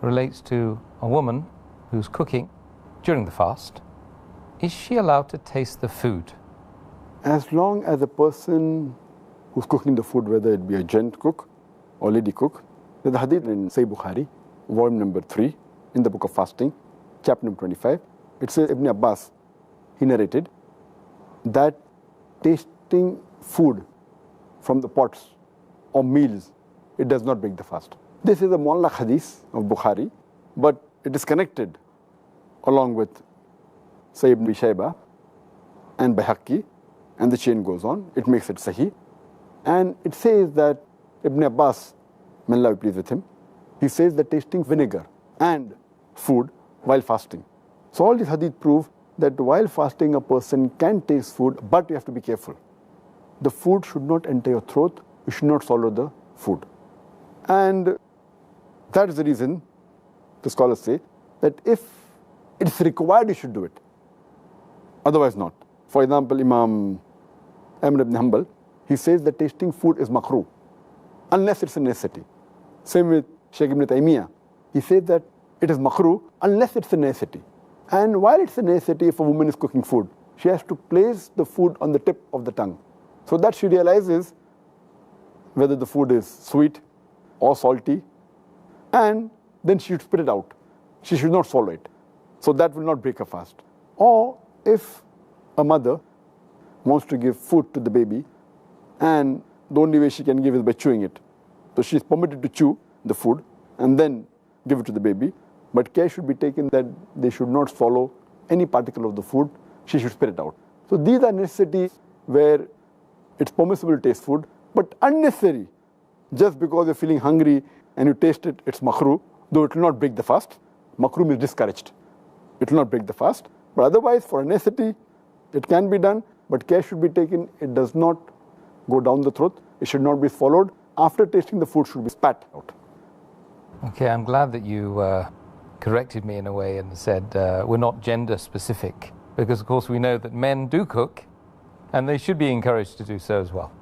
relates to a woman who's cooking during the fast. Is she allowed to taste the food? As long as the person who's cooking the food, whether it be a gent cook or lady cook, there's a hadith in Sahih Bukhari, volume number 3, in the book of fasting, chapter number 25. It says, Ibn Abbas, he narrated, that tasting food from the pots or meals, it does not break the fast. This is a mu'allaq hadith of Bukhari, but it is connected along with Sayyid ibn Shaybah and Bayhaqi, and the chain goes on. It makes it sahih. And it says that Ibn Abbas, may Allah be pleased with him, he says that tasting vinegar and food while fasting. So all these hadith prove that while fasting a person can taste food, but you have to be careful. The food should not enter your throat, you should not swallow the food. And that is the reason the scholars say that if it's required, you should do it. Otherwise not. For example, Imam Ahmad ibn Hanbal, he says that tasting food is makruh, unless it's a necessity. Same with Shaykh ibn Taymiyyah. He says that it is makruh unless it's a necessity. And while it's a necessity, if a woman is cooking food, she has to place the food on the tip of the tongue, so that she realizes whether the food is sweet or salty, and then she should spit it out. She should not swallow it. So that will not break her fast. Or if a mother wants to give food to the baby, and the only way she can give is by chewing it. So she is permitted to chew the food and then give it to the baby. But care should be taken that they should not swallow any particle of the food. She should spit it out. So these are necessities where it's permissible to taste food, but unnecessary. Just because you're feeling hungry and you taste it, it's makruh, though it will not break the fast. Makruh means discouraged. It will not break the fast. But otherwise, for a necessity, it can be done, but care should be taken. It does not go down the throat. It should not be swallowed. After tasting, the food should be spat out. Okay, I'm glad that you corrected me in a way and said we're not gender specific, because of course we know that men do cook and they should be encouraged to do so as well.